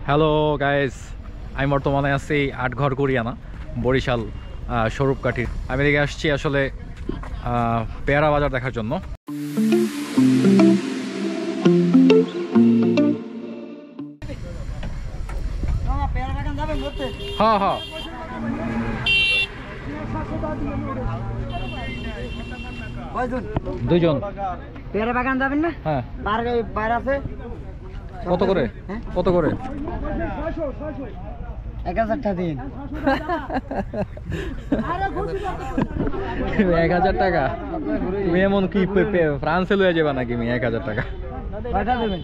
Hello guys, আমি বর্তমানে আছি আটঘর কুরিয়ানা বরিশাল স্বরূপকাঠির। আমি এদিকে আসছি আসলে পেয়ারা বাজার দেখার জন্য। হ্যাঁ হ্যাঁ, দুইজন পেয়ারা বাগান যাবেন না? হ্যাঁ। বাইরে আছে কত করে? কত করে? 1000 টাকা দিন। 1000 টাকা? তুমি এমন কি ফ্রান্সে লয়ে যাবা নাকি? 1000 টাকা? কয়টা দেবেন?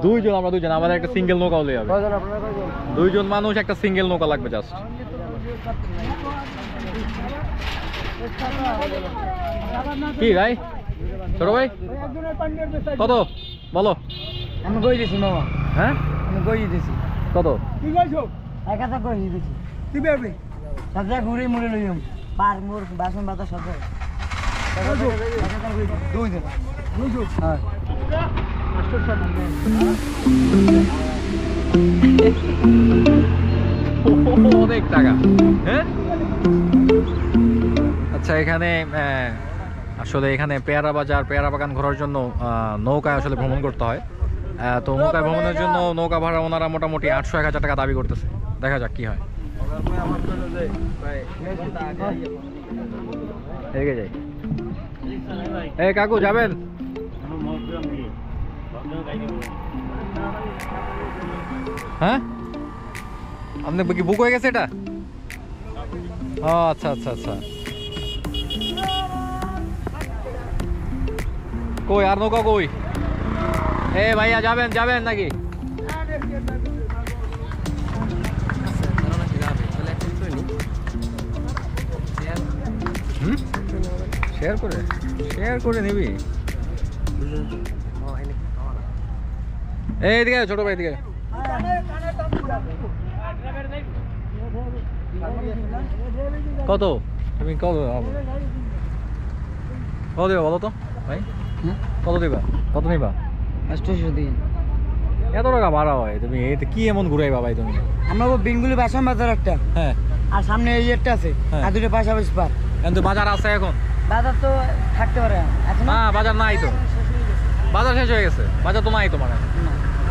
দুইজন, আমরা দুইজন। আমাদের একটা সিঙ্গেল নৌকা হলে হবে। কয়জন আপনারা? কয়জন? দুইজন মানুষ, একটা সিঙ্গেল নৌকা লাগবে জাস্ট। কি ভাই, ছোট ভাই কত বলো? আমি কই দিছি মামা। হ্যাঁ, আমি কই দিছি। কত? কি কইছো? 1000 কই দিছি। কি বেবে? সাজা ঘুরে মুড়ে লইম। পার মোর বাসন বাতা সাজা। 1000 কই দুই দিন। বুঝছো? হ্যাঁ। 800 অনেক টাকা। হ্যাঁ, আচ্ছা। এখানে আসলে এখানে পেয়ারা বাজার, পেয়ারা বাগান ঘোরার জন্য নৌকায় আসলে ভ্রমণ করতে হয়। তো নৌকায় ভ্রমণের জন্য নৌকা ভাড়া ওনারা মোটামুটি 800-1000 টাকা দাবি করতেছে। দেখা যাক কি হয়। এদিকে যাই। এই কাকু যাবেন? হ্যাঁ, আপনি কি বুক হয়ে গেছে এটা? ও আচ্ছা আচ্ছা আচ্ছা। কই আর নৌকা কই? এ ভাইয়া যাবেন যাবেন নাকি? শেয়ার করে নিবি? এইদিকে ছোট ভাই, এদিকে। কত তুমি কত দিবা বলো তো ভাই? কত দিবা? কত নিবা? 800 দিন। এত টাকা ভাড়া হয়? তুমি এতে কি এমন ঘুরাইবা ভাই তুমি? আমরা বেঙ্গুলি বাসন বাজার একটা, হ্যাঁ, আর সামনে এই একটা আছে, আর দুটো পাশাপাশি পার। কিন্তু বাজার আছে এখন? বাজার তো থাকতে পারে এখন না, বাজার নাই তো। বাজার শেষ হয়ে গেছে, বাজার তো নাই তোমার।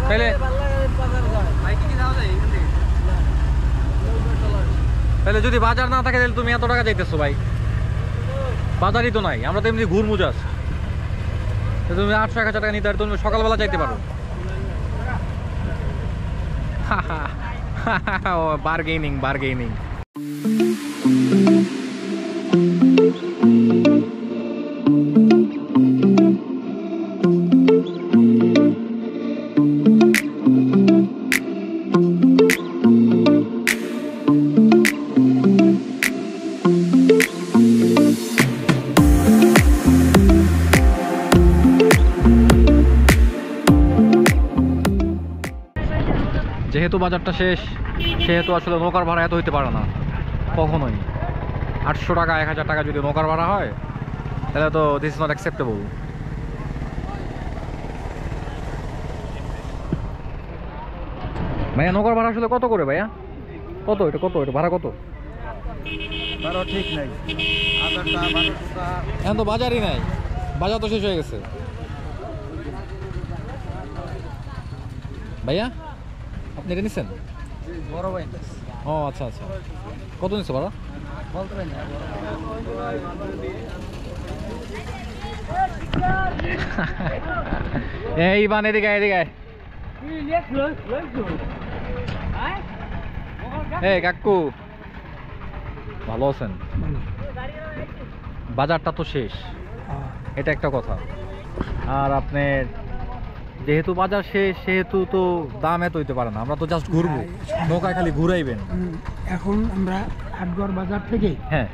তাহলে তাহলে যদি বাজার না থাকে তাহলে তুমি এত টাকা চাইতেছো ভাই? বাজারই তো নাই, আমরা তো এমনি ঘুরমু যাস। তুমি 800-1000 টাকা নিতে পারো, তুমি সকালবেলা চাইতে পারো। Bargaining bargaining. যেহেতু বাজারটা শেষ, সেহেতু আসলে নৌকার ভাড়া এত হইতে পারে না কখনোই। 800 টাকা 1000 টাকা যদি নৌকার ভাড়া হয় তাহলে তো দিস ইজ নট অ্যাকসেপ্টেবল। ভাইয়া নৌকার ভাড়া আসলে কত করে ভাইয়া? কত এটা? কত এটা ভাড়া? কত ভাড়া ঠিক নাই। 1000 টাকা 1200 টাকা। এখন তো বাজারই নাই, বাজার তো শেষ হয়ে গেছে ভাইয়া। আপনি এটা নিচ্ছেন? বড় ভাই। ও আচ্ছা আচ্ছা। কত নিচ্ছে ভাড়া? বলতে পারি না। এই বান এদিকে এদিকে। এই কাকু ভালো আছেন? বাজারটা তো শেষ, এটা একটা কথা। আর আপনার যেহেতু বাজার শেষ সেহেতু তো দাম এত হইতে পারে না। আমরা তো জাস্ট ঘুরবো, নৌকায় খালি ঘুরাইবেন। এখন আমরা আটগড় বাজার থেকে হ্যাঁ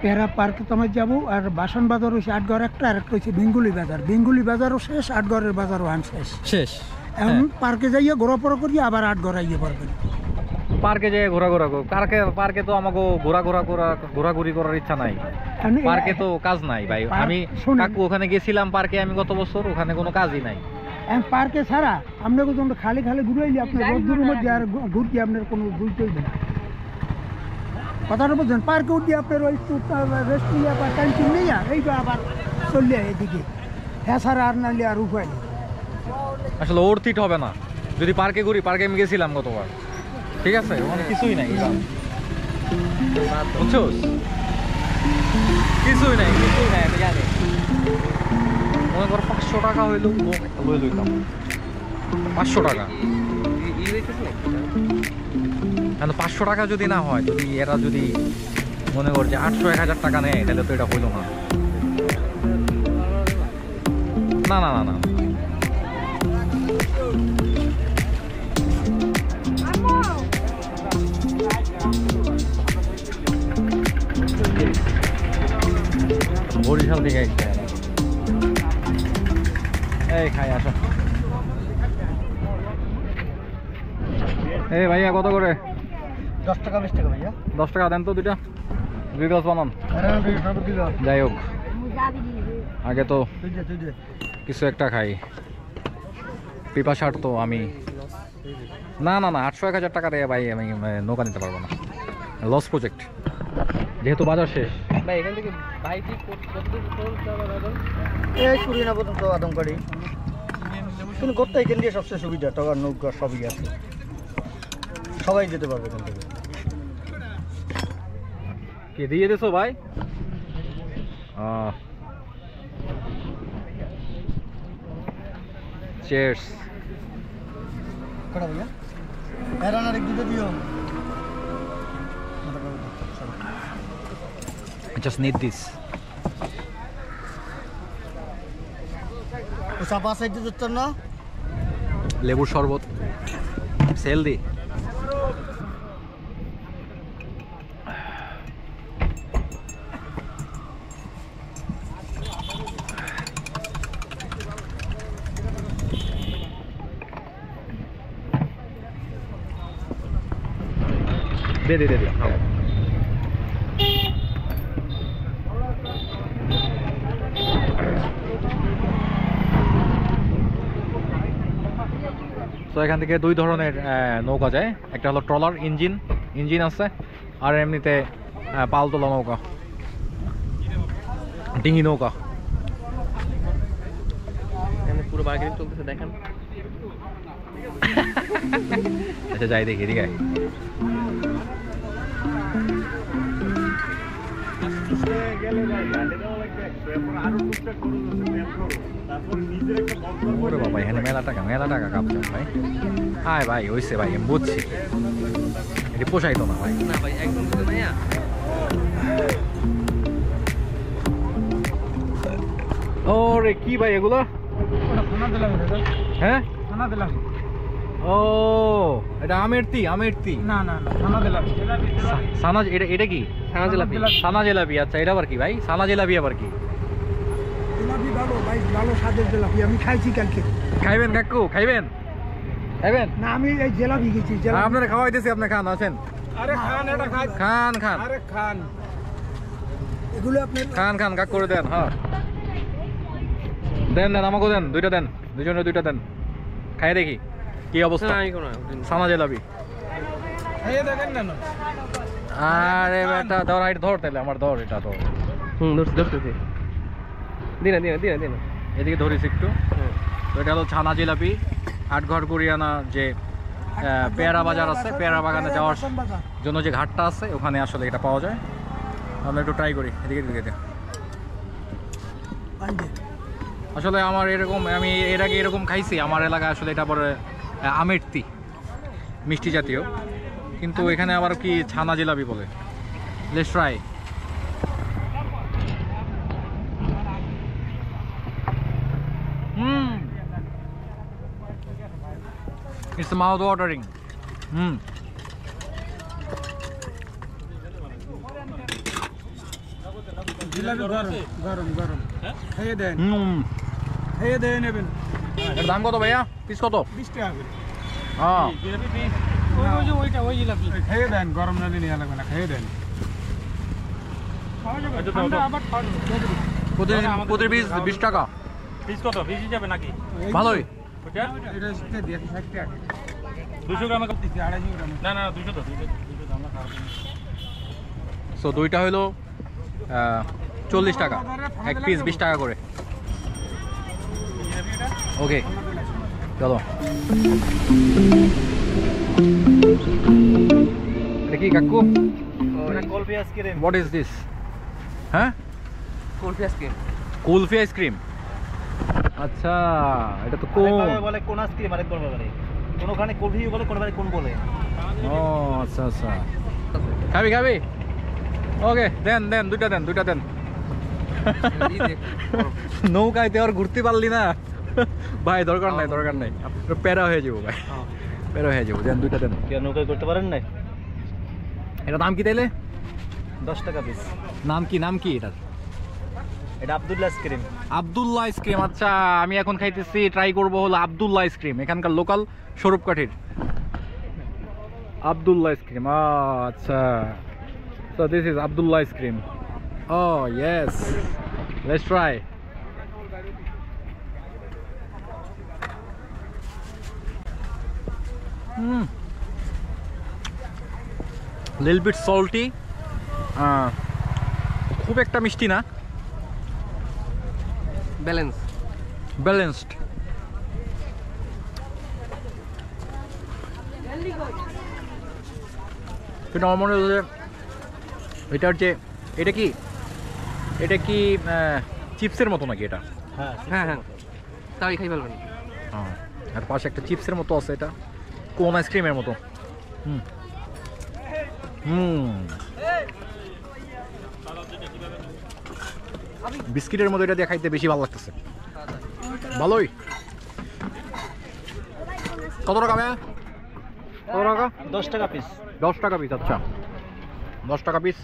পেয়ারা পার্কে তোমার যাবো, আর বাসন বাজার হচ্ছে আটগড় একটা, আর একটা হচ্ছে বেঙ্গুলি বাজার। বেঙ্গুলি বাজারও শেষ, আটগড়ের বাজারও শেষ। শেষ। এখন পার্কে যাইয়ে ঘোরাফোরা করি, আবার আটগড় আইয়ে পারবেন। পার্কে যেয়ে ঘোরাঘোরা পার্কে তো আমাকে ঘোরাঘুরি করার ইচ্ছা নাই। পার্কে তো কাজ নাই ভাই। আমি কাকু ওখানে গেছিলাম পার্কে, আমি গত বছর, ওখানে কোনো কাজই নাই। পার্কে ছাড়া আপনাকে যখন খালি খালি ঘুরাইলে আপনার রোদ্দুরের মধ্যে আর ঘুরতে আপনার কোনো বুঝতেই না কথাটা বলছেন পার্কে উঠে আপনার ওই রেস্ট নিয়ে বা ক্যান্টিন নিয়ে এইটা আবার চললে এদিকে হ্যাঁ ছাড়া আর নাহলে আর উপায় নেই আসলে ওর থিট হবে না যদি পার্কে ঘুরি পার্কে আমি গেছিলাম গতবার ঠিক আছে ওখানে কিছুই নাই বুঝছোস কিছুই নাই আমি জানি মনে করো 500 টাকা হইলো লই লইতাম 500 টাকা কিন্তু 500 টাকা যদি না হয় যদি এরা যদি মনে কর যে 800-1000 টাকা নেয় তাহলে তো এটা হইলো না না না না না বরিশাল থেকে এই খাই আসো এই ভাইয়া কত করে 10 টাকা 20 টাকা ভাইয়া 10 টাকা দেন তো দুইটা 2 গ্লাস বানান যাই হোক আগে তো কিছু একটা খাই পিপাসার তো আমি না না না 800-1000 টাকা দিয়ে ভাই আমি নৌকা নিতে পারবো না লস প্রজেক্ট যেহেতু বাজার শেষ ভাই এখান থেকে ভাই কি এই কুড়িনা পর্যন্ত আদমকারি কিন্তু করতে এখান দিয়ে সবচেয়ে সুবিধা টাকার নৌকা সবই আছে সবাই যেতে পারবে এখান থেকে কে দিয়ে দিছো ভাই চিয়ার্স কটা ভাইয়া এরানার এক দুটো দিও I just need this. চাপা সাইড দিতে না লেবুর শরবত হেলদি দে দে দে দে তো এখান থেকে দুই ধরনের নৌকা যায় একটা হলো ট্রলার ইঞ্জিন আছে আর এমনিতে পালতোলা নৌকা ডিঙি নৌকা পুরো বার্গেনিং চলতেছে দেখেন আচ্ছা যাই দেখি এদিকে ওরে বাবা এখানে মেলা টাকা কাপছে ভাই হায় ভাই হইছে ভাই আমি বুঝছি এটি পোষাইতো না ভাই না ভাই একদম তো ভাইয়া ওরে কি ভাই এগুলো হ্যাঁ ও এটা আমের তি না না না সানা দিলাম সানা এটা কি সানা জিলাপি আচ্ছা এটা আবার কি ভাই সানা জিলাপি আবার কি জিলাপি ভালো ভাই ভালো স্বাদের জিলাপি আমি খাইছি কালকে খাইবেন কাকু খাইবেন না আমি এই জিলাপি খেয়েছি আপনারা খাওয়াইতেছি আপনি খান আছেন আরে খান এটা খান আরে খান এগুলো আপনি খান কাক করে দেন হ্যাঁ দেন আমাকেও দেন দুজনের দুইটা দেন খাই দেখি কি অবস্থা সানা জিলাপি খাইয়ে দেখেন না আরে বেটা ধর তাহলে আমার ধর এটা ধর ধরতেছি দিনা এদিকে ধরিস একটু তো এটা হলো ছানা জিলাপি আটঘর কুরিয়ানা যে পেয়ারা বাজার আছে পেয়ারা বাগানে যাওয়ার জন্য যে ঘাটটা আছে ওখানে আসলে এটা পাওয়া যায় আমরা একটু ট্রাই করি এদিকে আসলে আমার আমি এর আগে এরকম খাইছি আমার এলাকায় আসলে এটা পরে আমের তি মিষ্টি জাতীয় কিন্তু এখানে আবার কি ছানা জিলাপি বলে let's try It's mouth watering. Jalebi গরম খাইয়ে দেন নেবেন এর দাম কত ভাইয়া পিস কত 20 টাকা করে হ্যাঁ জিলাপি পিস ওই জিলাপি খাইয়ে দেন গরম না নিয়ে লাগবে না খাইয়ে দেন প্রতি পিস 20 টাকা পিস কত পিস যাবে নাকি ভালোই 200 গ্রাম না না 200 তো 200 আমরা খাওয়া সো দুইটা হলো 40 টাকা, এক পিস 20 টাকা করে। ওকে চলো। এটা কি কাকু? Kulfi ice cream. What is this? হ্যাঁ, কুলফি আইসক্রিম। কুলফি আইসক্রিম। আচ্ছা, এটা তো কোন বলে কোন আইসক্রিম, আরেক বলে কোনখানে কুলফি বলে, কোনখানে কোন বলে। ও আচ্ছা আচ্ছা, খাবি খাবি? ওকে দেন দেন, দুইটা দেন। নৌকায় তো আর ঘুরতে পারলি না ভাই, দরকার নাই, প্যারা হয়ে যাবো ভাই, প্যারা হয়ে যাবো। দেন দুইটা দেন। কেন নৌকায় করতে পারেন না? এটা নাম কি তাইলে? 10 টাকা পিস। নাম কি এটার? এটা আব্দুল্লাহ আইসক্রিম। আব্দুল্লাহ আইসক্রিম। আচ্ছা, আমি এখন খাইতেছি, ট্রাই করবো হলো আব্দুল্লাহ আইসক্রিম, এখানকার লোকাল স্বরূপকাঠির আব্দুল্লাহ আইসক্রিম। আচ্ছা, so this is Abdullah ice cream. Oh yes, let's try. Little bit salty, খুব একটা মিষ্টি না, balanced. কিন্তু আমার মনে হচ্ছে এটার যে এটা কি চিপসের মতো নাকি এটা? হ্যাঁ তাই খাই ফেলবেন। আর পাশে একটা চিপসের মতো আছে, এটা কোন আইসক্রিমের মতো। বিস্কিটের মতো এটা দিয়ে খাইতে বেশি ভালো লাগতেছে। ভালোই। কত টাকা ভাই? কত টাকা? 10 টাকা পিস। 10 টাকা পিস। আচ্ছা, 10 টাকা piece.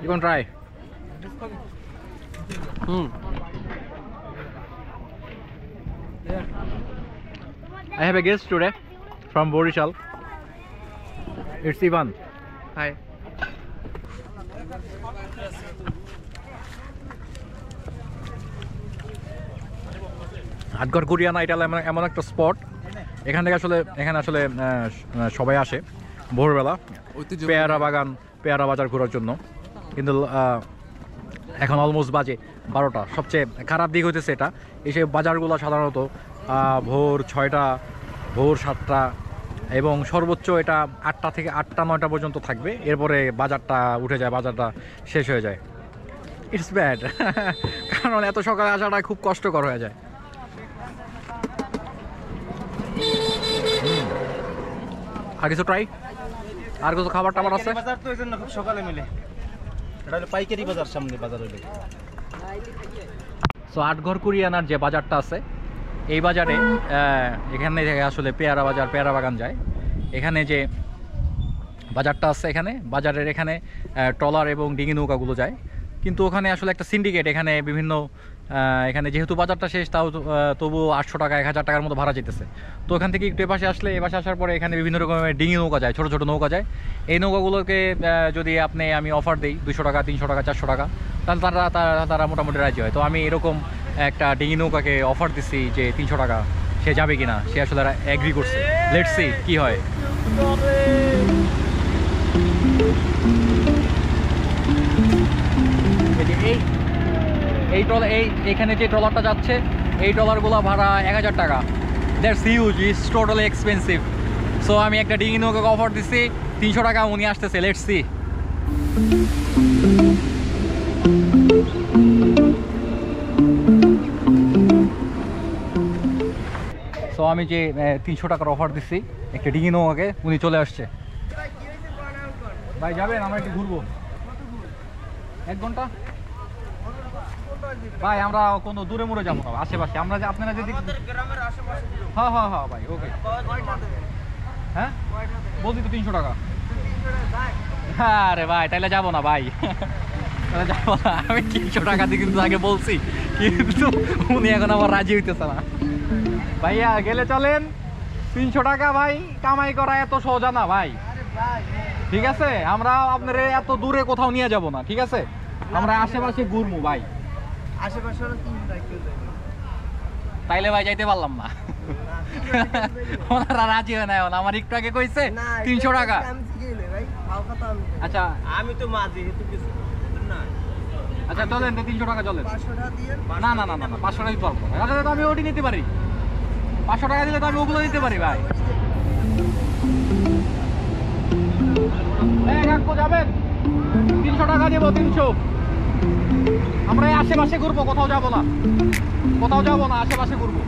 You can try. I have a guest today from Borishal. It's Ivan. Hi. Atghar Kuriana, এটা এমন একটা স্পট, এখানে আসলে সবাই আসে ভোরবেলা পেয়ারা বাজার ঘোরার জন্য। কিন্তু এখন অলমোস্ট বাজে 12টা। সবচেয়ে খারাপ দিক হইতেছে এটা, এই সেই বাজারগুলো সাধারণত ভোর 6টা, ভোর 7টা এবং সর্বোচ্চ এটা 8টা থেকে 8টা 9টা পর্যন্ত থাকবে। এরপরে বাজারটা উঠে যায়, বাজারটা শেষ হয়ে যায়। ইটস ব্যাড কারণ এত সকালে আসাটা খুব কষ্টকর হয়ে যায়। আর কিছু ট্রাই, আর কিছু খাবার টাবার আছে? বাজার তো এজন্য খুব সকালে মিলে, এটা হলো পাইকারি বাজার, সামনে বাজার হইলে। সো আটঘর কুরিয়ানার যে বাজারটা আছে, এই বাজারে এখানে থেকে আসলে পেয়ারা বাগান যায়। এখানে যে বাজারটা আছে, এখানে বাজারের এখানে ট্রলার এবং ডিঙি নৌকাগুলো যায়। কিন্তু ওখানে আসলে একটা সিন্ডিকেট, এখানে বিভিন্ন এখানে যেহেতু বাজারটা শেষ, তাও তবু 800 টাকা 1000 টাকার মতো ভাড়া যেতেছে। তো ওখান থেকে একটু এপাশে আসার পরে এখানে বিভিন্ন রকমের ডিঙি নৌকা যায়, ছোটো ছোটো নৌকা যায়। এই নৌকাগুলোকে যদি আমি অফার দিই 200 টাকা 300 টাকা 400 টাকা, তাহলে তারা মোটামুটি রাজি হয়। তো আমি এরকম একটা ডিঙি নৌকাকে অফার দিচ্ছি যে 300 টাকা, সে যাবে কিনা, সে আসলে এগ্রি করছে। লেটস সি কি হয়। এইখানে যে ট্রলারটা যাচ্ছে, এই ট্রলারগুলো ভাড়া 1000 টাকা। That's huge, it's totally expensive. So আমি একটা ডিঙি নৌকাকে অফার দিচ্ছি 300 টাকা, উনি আসতেছে। Let's see. সো আমি যে 300 টাকার অফার দিচ্ছি একটা ডিঙি নৌকাকে, উনি চলে আসছে। ভাই যাবেন? আমরা একটু ঘুরবো 1 ঘন্টা। ভাই আমরা কোনো দূরে মুড়ে যাবো না, আশেপাশে আমরা আপনারা যদি হ্যাঁ ভাই ওকে। হ্যাঁ বলছি তো 300 টাকা। আরে ভাই তাইলে যাবো না ভাই, তাহলে যাবো না। আমি 300 টাকা দিয়ে কিন্তু আগে বলছি, কিন্তু উনি এখন আবার রাজি হইতেছে না। ভাইয়া গেলে চলেন, 300 টাকা ভাই কামাই করা এত সোজা না ভাই। ঠিক আছে, আমরা আপনার এত দূরে কোথাও নিয়ে যাব না, ঠিক আছে? আমরা আশেপাশে ঘুরবো ভাই। আশেপাশে তাইলে ভাই যাইতে পারলাম না। ওনারা রাজি হয় না এখন, আমার একটু আগে কইছে 300 টাকা। আচ্ছা আমি তো মাঝে হেতু কিছু না। আচ্ছা চলেন 300 টাকা চলেন। 500 টাকা দিয়ে না না না না 500 টাকা দিতে পারবো না। আচ্ছা তো আমি ওটি নিতে পারি, 500 টাকা দিলে তো আমি ওগুলো দিতে পারি ভাই। এই কাকু যাবেন? 300 টাকা দেবো, 300। আমরা এই আশেপাশে ঘুরবো, কোথাও যাবো না, কোথাও যাবো না, আশেপাশে ঘুরবো।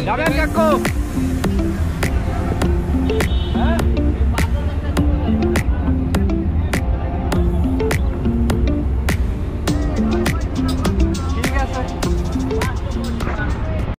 যাবেন কাকু?